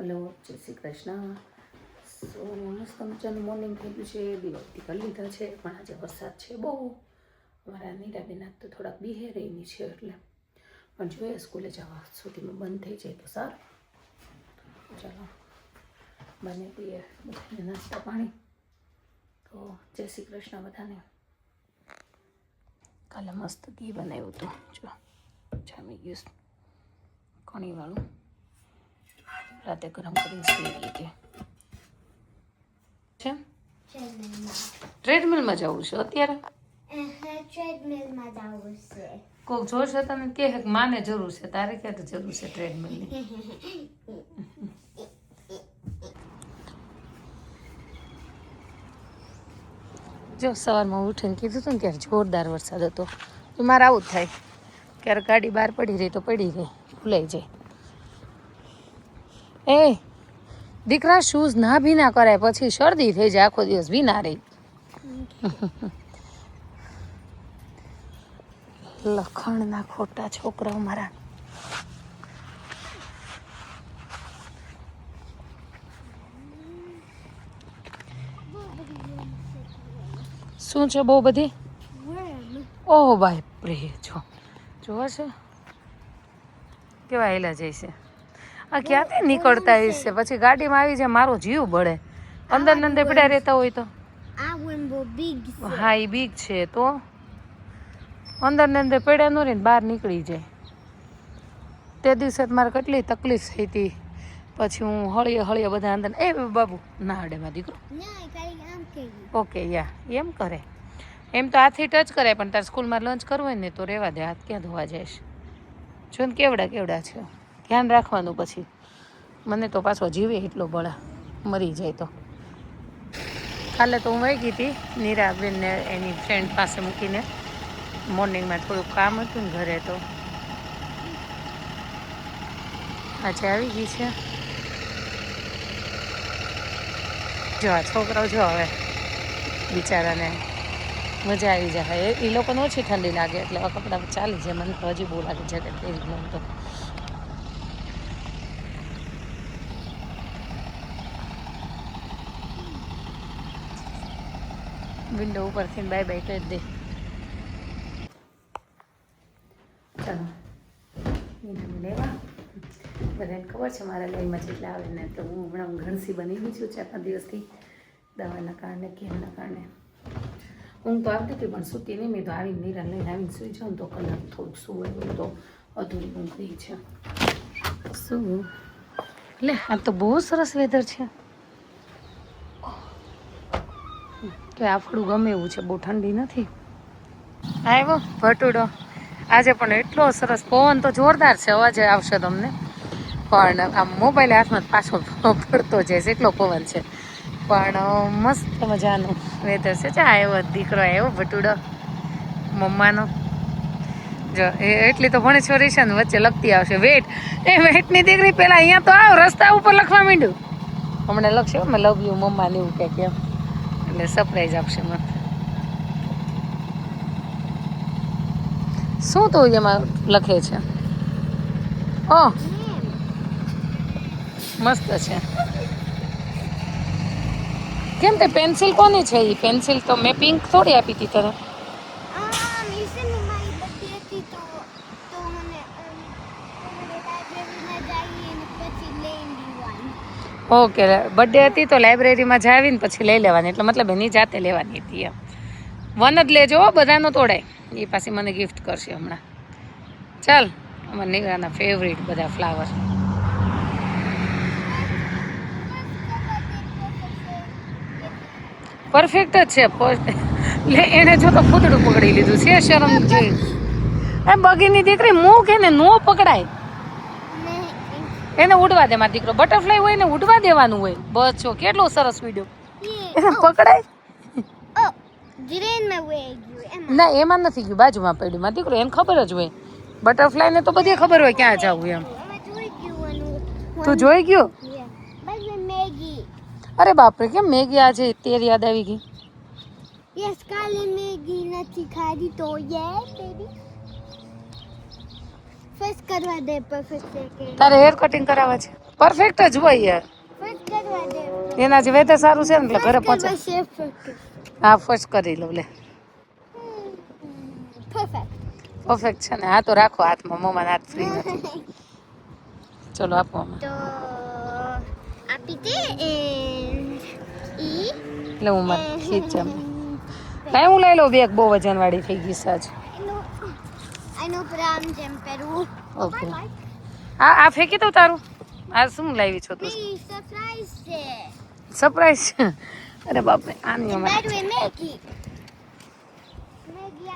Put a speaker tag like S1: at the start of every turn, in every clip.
S1: Hello, જય શ્રી કૃષ્ણ. સો મસ્ત મજાનું મોર્નિંગ થઈ ગયું છે. દિવસથી કરી લીધા છે, પણ આજે વરસાદ છે બહુ. અમારા નીરાબેન તો થોડાક બિહેરેની છે, એટલે પણ જોઈએ સ્કૂલે જવા સુધીમાં બંધ થઈ જાય તો સારું. ચાલો બને પીએ બધાને નાસ્તા પાણી. તો જય શ્રી કૃષ્ણ બધાને. કાલે મસ્ત ઘી બનાવ્યું હતું, જો જામી ગયું કણીવાળું. રાતે ગરમ કરીને સુઈ ગઈ હતી. છે ટ્રેડમિલમાં જવું છે અત્યારે?
S2: ટ્રેડમિલમાં જવું છે.
S1: કોક જોશે તને કે માને જરૂર છે, તારે ક્યારે જરૂર છે ટ્રેડમિલની? જો સવારમાં ઉઠીને કીધું હતું ને ત્યારે જોરદાર વરસાદ હતો. તો મારે આવું જ થાય, ક્યારેક ગાડી બહાર પડી રહી તો પડી રહી, ભૂલાઈ જાય. એ દીકરા, શૂઝ ના ભીના કરાય, પછી શરદી થઈ જાય, આખો દિવસ ભીના રહી. લખણના ખોટા છોકરાઓ મારા. શું છે બહુ બધી? ઓહ ભાઈ પ્રે, જોવા છે કેવા હેલા જાય છે. આ ક્યાંથી નીકળતા હશે, પછી ગાડીમાં આવી જાય મારો જીવ બળે. અંદર ને અંદર પડ્યા રહેતા હોય તો. હા એ બીગ છે, તો અંદર ને અંદર પડ્યા ન રહે ને બહાર નીકળી જાય. તે દિવસે મારે કેટલી તકલીફ થઈ હતી. પછી હું હળીએ હળીએ બધા અંદર. એ બાબુ ના હડેમાં દીકરો. ઓકે યા એમ કરે, એમ તો હાથથી ટચ કરે, પણ તારે સ્કૂલમાં લંચ કરવું હોય ને તો રહેવા દે, હાથ ક્યાં ધોવા જઈશ. જો ને કેવડા કેવડા છે, ધ્યાન રાખવાનું. પછી મને તો પાછો જીવે એટલો બળા, મરી જાય તો. કાલે તો હું વહી ગઈ હતી નીરાબેનને એની ફ્રેન્ડ પાસે મૂકીને. મોર્નિંગમાં થોડુંક કામ હતું ને ઘરે, તો આજે આવી ગઈ છે. જો આ છોકરાઓ જો હવે બિચારાને મજા આવી જાય. એ લોકોને ઓછી ઠંડી લાગે એટલે કપડાં ચાલી જાય. મને તો હજી બહુ લાગે જેકેટ પહેરી લઉં તો. વિન્ડો ઉપરથી બાય બાય કરી દે. ચાલો લેવા બધાને ખબર છે મારા લાઈનમાં જેટલા આવે ને, તો હું હમણાં ઘણસી બની ગઈ છું 4-5 દિવસથી દવાના કારણે, કેમના કારણે. ઊંઘ તો આવતી હતી પણ સૂતી નહીં. મેં તો આવીને નીરા લઈને આવીને સૂઈ જાઉં તો કલાક થોડુંક સુવાયું તો અધૂરી ઊંઘ થઈ છે. શું એટલે આ તો બહુ સરસ વેધર છે. કે આફડું ગમે એવું છે, બહુ ઠંડી નથી. આવ્યો ભટુડો આજે પણ એટલો સરસ. પવન તો જોરદાર છે, અવાજે આવશે તમને. પણ આમ મોબાઈલ હાથમાં પાછો પડતો જાય છે, એટલો પવન છે. પણ મસ્ત મજાનું વેધર છે. ચા આવ્યો દીકરો, આવ્યો ભટુડો મમ્માનો. જો એટલી તો ભણેશ્વરી છે ને, વચ્ચે લખતી આવશે વેટ. એ વેટની દીકરી પેલા અહીંયા તો આવ, રસ્તા ઉપર લખવા માંડ્યું. હમણાં લખશે મેં લવ યુ મમ્મા ને એવું કંઈક એમ, એટલે સરપ્રાઈઝ આપશે મને. શું તો એમાં લખે છે? ઓહ મસ્ત છે. કેમ તે પેન્સિલ કોની છે? એ પેન્સિલ તો મેં પિંક થોડી આપી હતી તને. ઓકે, બર્થડે હતી તો લાઇબ્રેરીમાં જાવીને પછી લઈ લેવાની, એટલે મતલબ એની જાતે લેવાની હતી એમ. વન જ લેજો, બધાનો તોડાય. એ પાછી મને ગિફ્ટ કરશે હમણાં. ચાલ, અમારા નીકળાના ફેવરિટ બધા ફ્લાવર. પરફેક્ટ જ છે. લે એને જો તો ફૂદડું પકડી લીધું છે, શરમ જોઈ. એ બગીની દીકરી મૂક, એને નો પકડાય. એને ઉડવા દે મારો દીકરો. બટરફ્લાય હોય ને ઉડવા દેવાનું હોય. બસ જો કેટલો સરસ વિડિયો. એને પકડાય ના, એમાં નથી ગયું, બાજુમાં પડ્યું મારો દીકરો. એને ખબર જ હોય, બટરફ્લાય ને તો બધી ખબર હોય ક્યાં જવું એમ. તું જોઈ ગયો? અરે બાપરે, કેમ મેગી આજે તેર યાદ આવી ગઈ?
S2: યસ, કાલે મેગી નથી ખાધી તો યસ બેબી. ફર્સ્ટ કરવા દે પરફેક્ટ સેકન્ડ.
S1: તારે હેર કટિંગ કરાવવા છે? પરફેક્ટ જ હોય યાર.
S2: ફર્સ્ટ કરવા દે.
S1: એના જે વેધર સારું છે ને એટલે ઘરે પહોંચે.
S2: પરફેક્ટ.
S1: હા ફર્સ્ટ કરી લઉં લે. પરફેક્ટ છે ને. હા તો રાખો હાથમાં, મમ્માના હાથ ફ્રી નથી. ચલો આપો મમ્મા.
S2: તો આપી દે ઈ
S1: એટલે હું મારે ખીચમ. લાય હું લઈ લઉં બેગ, બહુ વજનવાળી થઈ ગઈ છે આજ.
S2: આનો પ્રામ જેમ પેરું.
S1: ઓકે. આ ફેંકી દઉં તારું. આ શું લાવી છો તું?
S2: સરપ્રાઈઝ છે.
S1: સરપ્રાઈઝ છે. અરે બાપ રે, આની અમારે
S2: બાય મેગી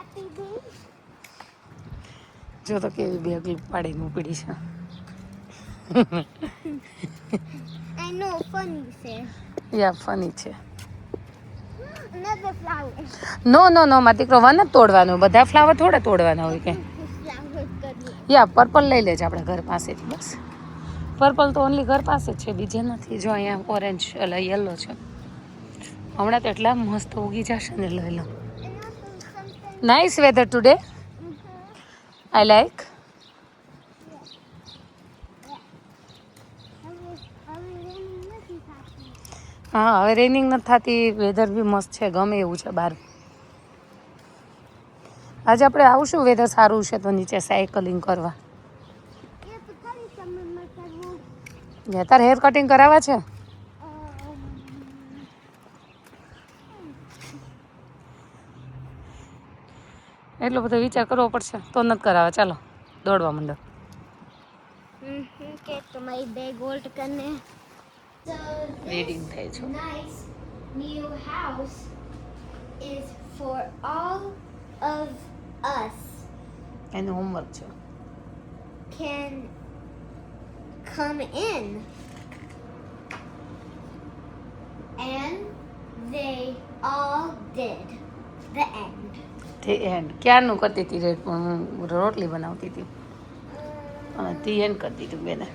S2: આપી દે.
S1: જો તો કેવી બેગ પાડીને ઉપડી છે.
S2: આનો ફની છે.
S1: યા ફની છે.
S2: Another flower.
S1: નો નો નો માં દીકરો વન જ તોડવાનું, બધા ફ્લાવર થોડા તોડવાના હોય કે.
S2: Flower કરવું.
S1: યા પર્પલ લઈ લેજે આપણે ઘર પાસેથી બસ. પર્પલ તો ઓનલી ઘર પાસે જ છે, બીજે નથી. જો અહીંયા ઓરેન્જ એટલે યલો છે. હમણાં તો એટલા મસ્ત ઉગી જશે ને, લઈ લો. Nice weather today. I like. હા હવે રેનિંગ નથી થતી, વેધર બી મસ્ત છે, ગમે એવું છે બહાર. આજે આપણે આવશું, વેધર સારું છે તો નીચે સાયકલિંગ કરવા. તારે હેર કટિંગ કરાવવા છે? એટલો બધો વિચાર કરવો પડશે તો નથી કરાવવા. ચાલો દોડવા માંડો.
S2: કે તમારી બેગ હોલ્ડ કરને. So
S1: રીડિંગ થાય છે.
S2: nice new house is for all of us.
S1: એનું હોમવર્ક છે.
S2: Can come in. And they all did. The end.
S1: તે એન્ડ ક્યારનું કરતી હતી, પણ હું રોટલી બનાવતી હતી અને તી એન્ડ કરતી હતી બેને.